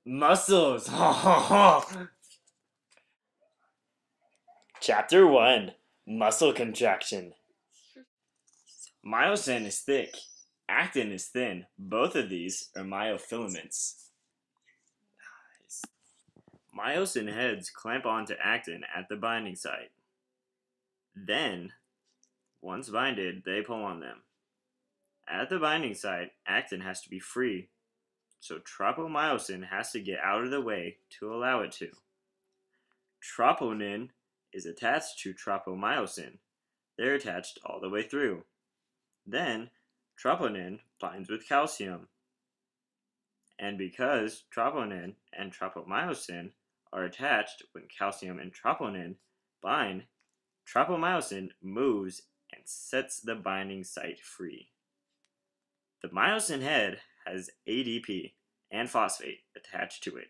Muscles! Chapter 1 Muscle Contraction. Myosin is thick. Actin is thin. Both of these are myofilaments. Myosin heads clamp onto actin at the binding site. Then, once binded, they pull on them. At the binding site, actin has to be free, so tropomyosin has to get out of the way to allow it to. Troponin is attached to tropomyosin. They're attached all the way through. Then, troponin binds with calcium. And because troponin and tropomyosin are attached when calcium and troponin bind, tropomyosin moves and sets the binding site free. The myosin head has ADP and phosphate attached to it.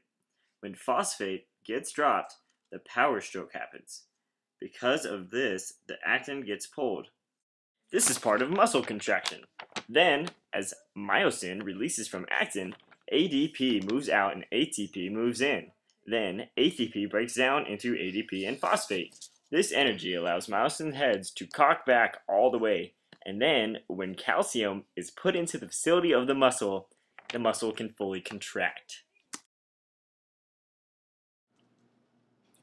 When phosphate gets dropped, the power stroke happens. Because of this, the actin gets pulled. This is part of muscle contraction. Then, as myosin releases from actin, ADP moves out and ATP moves in. Then, ATP breaks down into ADP and phosphate. This energy allows myosin heads to cock back all the way. And then, when calcium is put into the facility of the muscle can fully contract.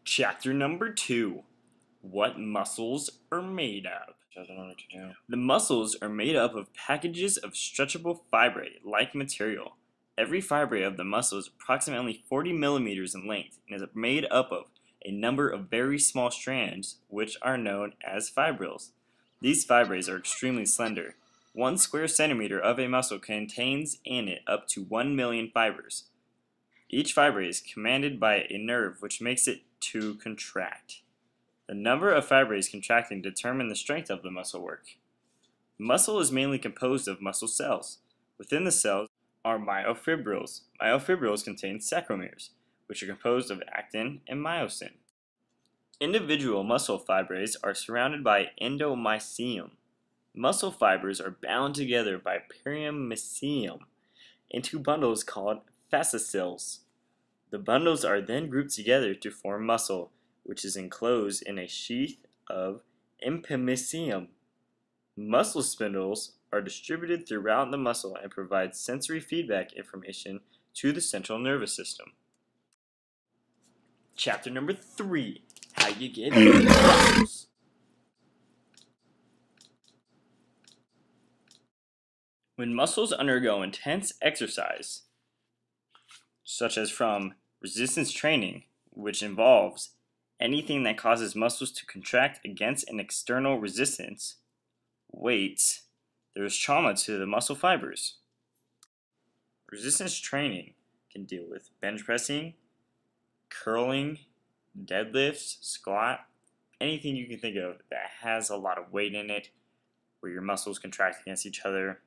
Chapter number 2. What muscles are made of. The muscles are made up of packages of stretchable fibrae-like material. Every fibrae of the muscle is approximately 40 millimeters in length and is made up of a number of very small strands, which are known as fibrils. These fibres are extremely slender. 1 square centimeter of a muscle contains in it up to 1 million fibers. Each fiber is commanded by a nerve which makes it to contract. The number of fibers contracting determine the strength of the muscle work. Muscle is mainly composed of muscle cells. Within the cells are myofibrils. Myofibrils contain sarcomeres, which are composed of actin and myosin. Individual muscle fibers are surrounded by endomysium. Muscle fibers are bound together by perimysium into bundles called fascicles. The bundles are then grouped together to form muscle, which is enclosed in a sheath of epimysium. Muscle spindles are distributed throughout the muscle and provide sensory feedback information to the central nervous system. Chapter number 3. How you get big muscles. When muscles undergo intense exercise, such as from resistance training, which involves anything that causes muscles to contract against an external resistance, weights, there is trauma to the muscle fibers. Resistance training can deal with bench pressing, curling, deadlifts, squat, anything you can think of that has a lot of weight in it, where your muscles contract against each other.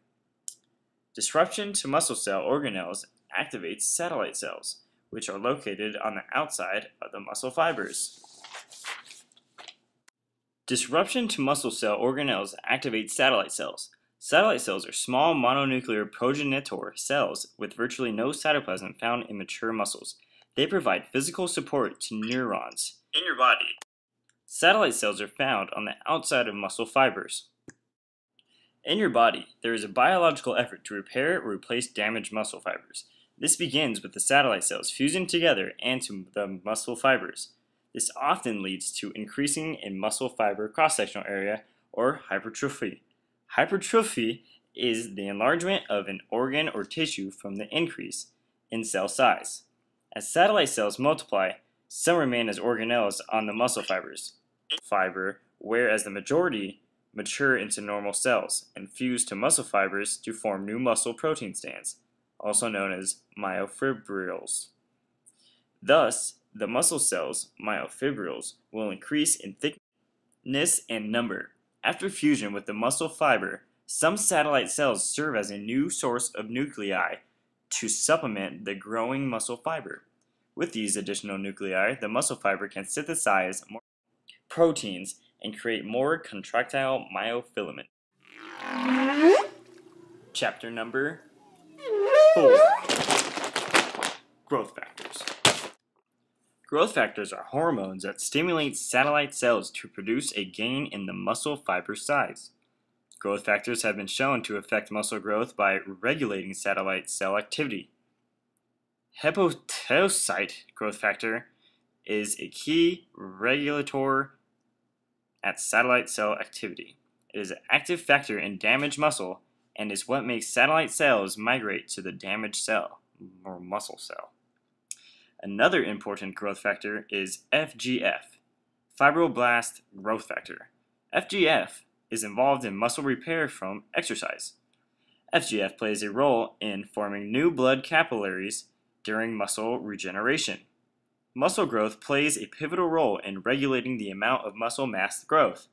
Disruption to muscle cell organelles activates satellite cells, which are located on the outside of the muscle fibers. Disruption to muscle cell organelles activates satellite cells. Satellite cells are small mononuclear progenitor cells with virtually no cytoplasm found in mature muscles. They provide physical support to neurons in your body. Satellite cells are found on the outside of muscle fibers. In your body, there is a biological effort to repair or replace damaged muscle fibers. This begins with the satellite cells fusing together and to the muscle fibers. This often leads to increasing in muscle fiber cross-sectional area or hypertrophy. Hypertrophy is the enlargement of an organ or tissue from the increase in cell size. As satellite cells multiply, some remain as organelles on the muscle fiber, whereas the majority mature into normal cells and fuse to muscle fibers to form new muscle protein strands, also known as myofibrils. Thus, the muscle cells, myofibrils, will increase in thickness and number. After fusion with the muscle fiber, some satellite cells serve as a new source of nuclei to supplement the growing muscle fiber. With these additional nuclei, the muscle fiber can synthesize more proteins and create more contractile myofilament. Chapter number 4. Growth factors. Growth factors are hormones that stimulate satellite cells to produce a gain in the muscle fiber size. Growth factors have been shown to affect muscle growth by regulating satellite cell activity. Hepatocyte growth factor is a key regulator at satellite cell activity. It is an active factor in damaged muscle and is what makes satellite cells migrate to the damaged cell or muscle cell. Another important growth factor is FGF, fibroblast growth factor. FGF is involved in muscle repair from exercise. FGF plays a role in forming new blood capillaries during muscle regeneration. Muscle growth plays a pivotal role in regulating the amount of muscle mass growth.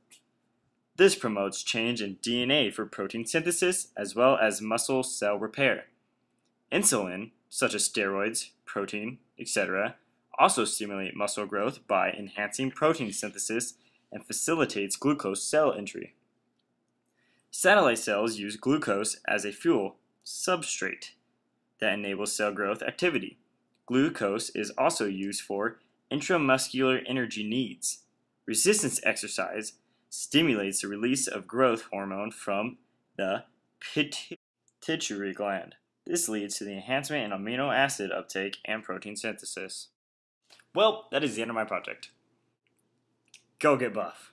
This promotes change in DNA for protein synthesis as well as muscle cell repair. Insulin, such as steroids, protein, etc., also stimulate muscle growth by enhancing protein synthesis and facilitates glucose cell entry. Satellite cells use glucose as a fuel substrate that enables cell growth activity. Glucose is also used for intramuscular energy needs. Resistance exercise stimulates the release of growth hormone from the pituitary gland. This leads to the enhancement in amino acid uptake and protein synthesis. Well, that is the end of my project. Go get buff.